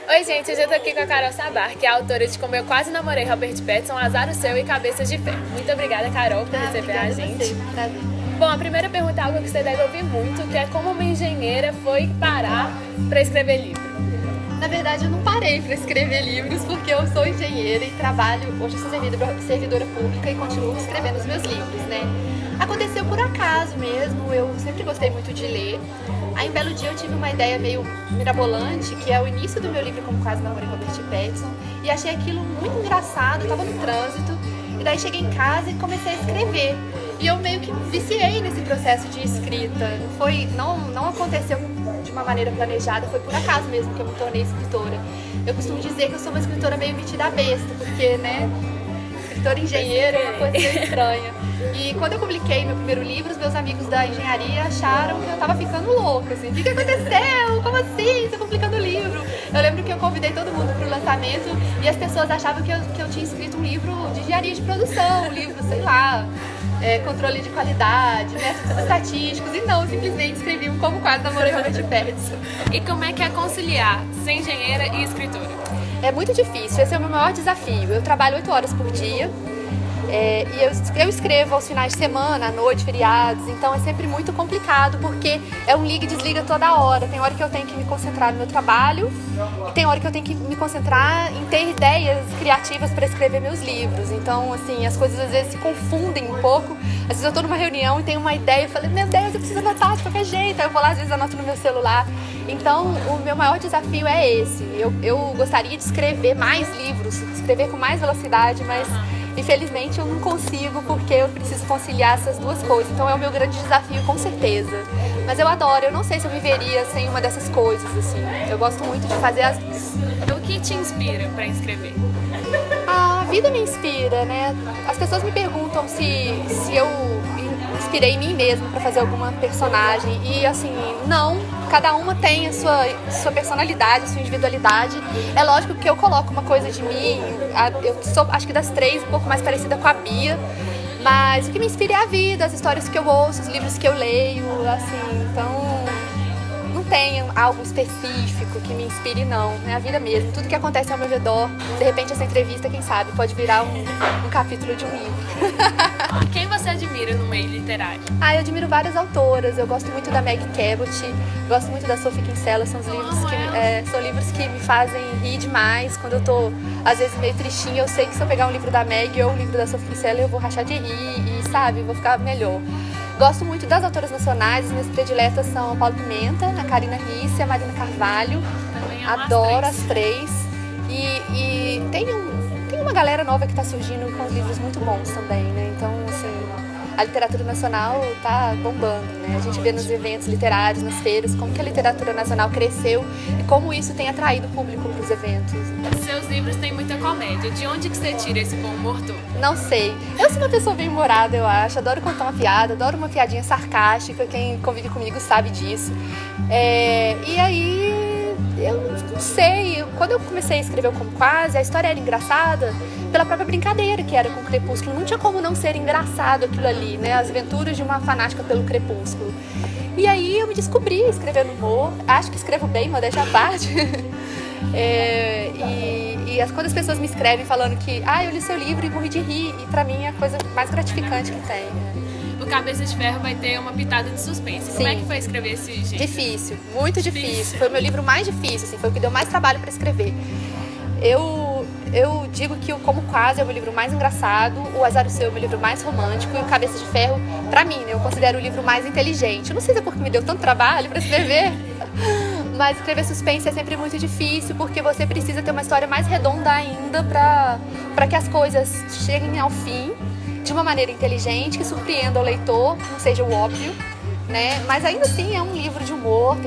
Oi, gente, hoje eu tô aqui com a Carol Sabar, que é a autora de Como Eu Quase Namorei Robert Pattinson, Azar o Seu e Cabeças de Ferro. Muito obrigada, Carol, por receber a gente. Prazer. Bom, a primeira pergunta é algo que você deve ouvir muito, que é como uma engenheira foi parar para escrever livro. Na verdade, eu não parei para escrever livros porque eu sou engenheira e trabalho, hoje eu sou servidora pública e continuo escrevendo os meus livros, né? Aconteceu por acaso mesmo, eu sempre gostei muito de ler. Aí um belo dia eu tive uma ideia meio mirabolante, que é o início do meu livro Como Quase Namorei Robert Pattinson, e achei aquilo muito engraçado, eu tava no trânsito, e daí cheguei em casa e comecei a escrever. E eu meio que viciei nesse processo de escrita. Não aconteceu de uma maneira planejada, foi por acaso mesmo que eu me tornei escritora. Eu costumo dizer que eu sou uma escritora meio metida besta, porque, né, escritora engenheira é uma coisa meio estranha. E quando eu publiquei meu primeiro livro, os meus amigos da engenharia acharam que eu tava ficando louca, assim. O que aconteceu? Como assim? Você publicando livro? Eu lembro que eu convidei todo mundo pro lançamento e as pessoas achavam que eu tinha escrito um livro de engenharia de produção, um livro, sei lá, controle de qualidade, métodos estatísticos, e não, simplesmente escrevi um Como Quase Namorei Robert Pattinson. E como é que é conciliar ser engenheira e escritora? É muito difícil, esse é o meu maior desafio. Eu trabalho 8 horas por dia. E eu escrevo aos finais de semana, à noite, feriados, então é sempre muito complicado porque é um liga e desliga toda hora. Tem hora que eu tenho que me concentrar no meu trabalho e tem hora que eu tenho que me concentrar em ter ideias criativas para escrever meus livros. Então, assim, as coisas às vezes se confundem um pouco. Às vezes eu tô numa reunião e tenho uma ideia e falei, meu Deus, eu preciso anotar de qualquer jeito. Aí eu vou lá, às vezes anoto no meu celular. Então, o meu maior desafio é esse. Eu gostaria de escrever mais livros, escrever com mais velocidade, mas infelizmente eu não consigo porque eu preciso conciliar essas duas coisas. Então é o meu grande desafio, com certeza. Mas eu adoro, eu não sei se eu viveria sem uma dessas coisas, assim. Eu gosto muito de fazer as duas. O que te inspira para escrever? A vida me inspira, né? As pessoas me perguntam se eu inspirei em mim mesma para fazer alguma personagem. E assim, não. Cada uma tem a sua personalidade, a sua individualidade. É lógico que eu coloco uma coisa de mim. Eu sou, acho que das três, um pouco mais parecida com a Bia. Mas o que me inspira é a vida, as histórias que eu ouço, os livros que eu leio, assim. Então, não tem algo específico que me inspire, não. É a vida mesmo. Tudo que acontece ao meu redor, de repente essa entrevista, quem sabe, pode virar um capítulo de um livro. Quem você admira no meio literário? Eu admiro várias autoras. Eu gosto muito da Meg Cabot, gosto muito da Sophie Kinsella. São livros que me fazem rir demais. Quando eu tô, às vezes, meio tristinha, eu sei que se eu pegar um livro da Meg ou um livro da Sophie Kinsella, eu vou rachar de rir e, sabe, vou ficar melhor. Gosto muito das autoras nacionais. As minhas prediletas são a Paula Pimenta, a Karina Risse, a Marina Carvalho. Adoro as três. E tem uma galera nova que está surgindo com livros muito bons também, né? Então, assim, a literatura nacional tá bombando, né? A gente vê nos eventos literários, nas feiras, como que a literatura nacional cresceu e como isso tem atraído o público para os eventos. Seus livros têm muita comédia. De onde que você tira esse bom humor todo? Não sei. Eu sou uma pessoa bem humorada, eu acho. Adoro contar uma piada, adoro uma piadinha sarcástica. Quem convive comigo sabe disso. E aí, eu não sei. Quando eu comecei a escrever o Como Quase, a história era engraçada pela própria brincadeira que era com o Crepúsculo. Não tinha como não ser engraçado aquilo ali, né? As aventuras de uma fanática pelo Crepúsculo. E aí eu me descobri escrevendo humor. Acho que escrevo bem, modéstia à parte. Quando as pessoas me escrevem falando que eu li seu livro e morri de rir, e pra mim é a coisa mais gratificante que tem. O Cabeça de Ferro vai ter uma pitada de suspense. Sim. Como é que foi escrever esse jeito? Difícil, muito difícil. Foi o meu livro mais difícil, assim, foi o que deu mais trabalho para escrever. Eu digo que o Como Quase é o meu livro mais engraçado, o Azar o Seu é o meu livro mais romântico e o Cabeça de Ferro, pra mim, né, eu considero o livro mais inteligente. Eu não sei se é porque me deu tanto trabalho para escrever, mas escrever suspense é sempre muito difícil porque você precisa ter uma história mais redonda ainda para que as coisas cheguem ao fim de uma maneira inteligente, que surpreenda o leitor, não seja o óbvio, né? Mas ainda assim é um livro de humor,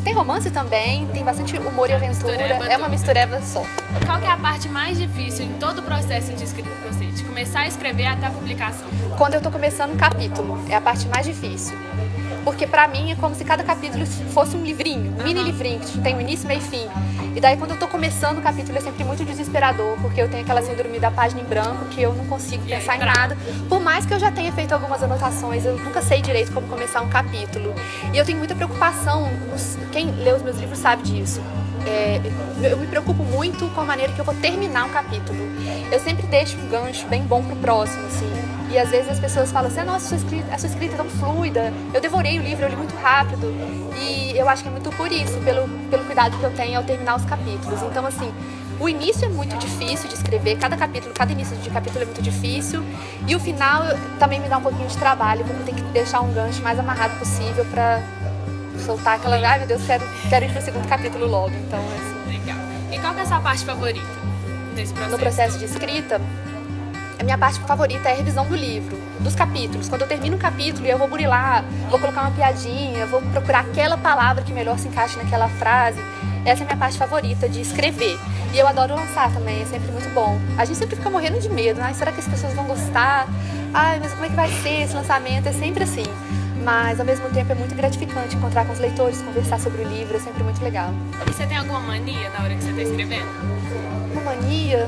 tem romance também, tem bastante humor e aventura, é uma mistureba só. Qual que é a parte mais difícil em todo o processo de escrita para você, de começar a escrever até a publicação? Quando eu tô começando um capítulo, é a parte mais difícil. Porque pra mim é como se cada capítulo fosse um livrinho, um mini livrinho, que tem um início, meio e fim. E daí quando eu tô começando o capítulo é sempre muito desesperador, porque eu tenho aquela síndrome da página em branco, que eu não consigo pensar em nada. Por mais que eu já tenha feito algumas anotações, eu nunca sei direito como começar um capítulo. E eu tenho muita preocupação, quem lê os meus livros sabe disso. eu me preocupo muito com a maneira que eu vou terminar um capítulo. Eu sempre deixo um gancho bem bom pro próximo, assim. E às vezes as pessoas falam assim, nossa, a sua escrita é tão fluida, eu devorei o livro, eu li muito rápido. E eu acho que é muito por isso, pelo cuidado que eu tenho ao terminar os capítulos. Então, assim, o início é muito difícil de escrever, cada início de capítulo é muito difícil. E o final também me dá um pouquinho de trabalho, porque eu tenho que deixar um gancho mais amarrado possível pra soltar aquela, ai meu Deus, quero ir pro segundo capítulo logo. Então, assim. Legal. E qual que é a sua parte favorita nesse processo? No processo de escrita, a minha parte favorita é a revisão do livro, dos capítulos. Quando eu termino um capítulo e eu vou burilar, vou colocar uma piadinha, vou procurar aquela palavra que melhor se encaixe naquela frase. Essa é a minha parte favorita de escrever. E eu adoro lançar também, é sempre muito bom. A gente sempre fica morrendo de medo, né? Será que as pessoas vão gostar? Ai, mas como é que vai ser esse lançamento? É sempre assim. Mas ao mesmo tempo é muito gratificante encontrar com os leitores, conversar sobre o livro, é sempre muito legal. E você tem alguma mania na hora que você está escrevendo? Uma mania?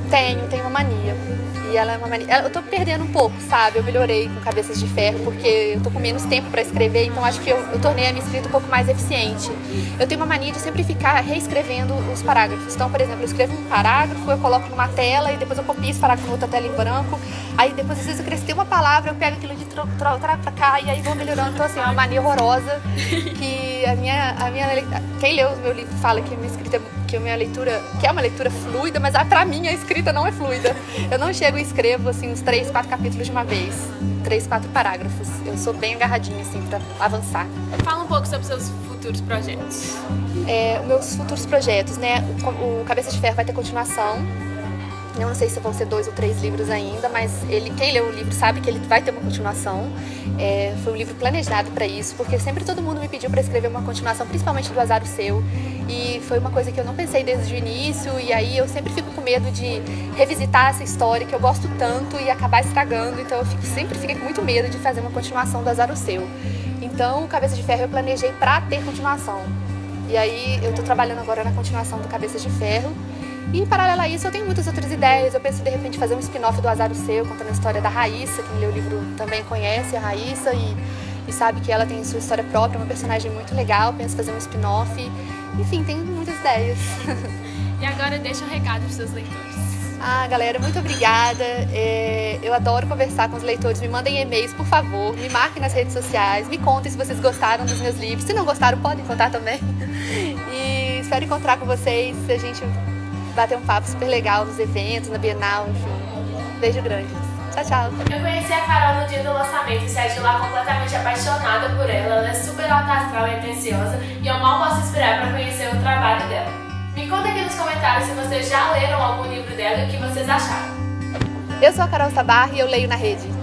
Tenho uma mania. E ela é uma mania. Eu tô perdendo um pouco, sabe? Eu melhorei com Cabeças de Ferro, porque eu tô com menos tempo pra escrever, então acho que eu tornei a minha escrita um pouco mais eficiente. Eu tenho uma mania de sempre ficar reescrevendo os parágrafos. Então, por exemplo, eu escrevo um parágrafo, eu coloco numa tela e depois eu copio esse parágrafo em outra tela em branco. Aí depois, às vezes, eu cresci uma palavra, eu pego aquilo de trago pra cá e aí vou melhorando. Então, assim, é uma mania horrorosa que quem leu o meu livro fala que a minha escrita que a minha leitura, que é uma leitura fluida, mas pra mim a escrita não é fluida. Eu não chego e escrevo assim uns 3, 4 capítulos de uma vez, 3, 4 parágrafos. Eu sou bem agarradinha assim pra avançar. Fala um pouco sobre seus futuros projetos. Meus futuros projetos, né? O Cabeça de Ferro vai ter continuação. Eu não sei se vão ser 2 ou 3 livros ainda, mas quem leu o livro sabe que ele vai ter uma continuação. Foi um livro planejado para isso, porque sempre todo mundo me pediu para escrever uma continuação, principalmente do Azar o Seu. E foi uma coisa que eu não pensei desde o início, e aí eu sempre fico com medo de revisitar essa história que eu gosto tanto e acabar estragando. Então eu sempre fiquei com muito medo de fazer uma continuação do Azar o Seu. Então o Cabeça de Ferro eu planejei para ter continuação. E aí eu tô trabalhando agora na continuação do Cabeça de Ferro. E, paralelo a isso, eu tenho muitas outras ideias. Eu penso, de repente, fazer um spin-off do Azar o Seu, contando a história da Raíssa. Quem lê o livro também conhece a Raíssa e sabe que ela tem sua história própria, uma personagem muito legal. Penso fazer um spin-off. Enfim, tenho muitas ideias. E agora deixa um recado para os seus leitores. Galera, muito obrigada. Eu adoro conversar com os leitores. Me mandem e-mails, por favor. Me marquem nas redes sociais. Me contem se vocês gostaram dos meus livros. Se não gostaram, podem contar também. E espero encontrar com vocês. A gente bater um papo super legal nos eventos, na Bienal, enfim. Beijo grande. Tchau, tchau. Eu conheci a Carol no dia do lançamento e saí de lá completamente apaixonada por ela. Ela é super alta astral e atenciosa e eu mal posso esperar para conhecer o trabalho dela. Me conta aqui nos comentários se vocês já leram algum livro dela e o que vocês acharam. Eu sou a Carol Sabar e eu leio na rede.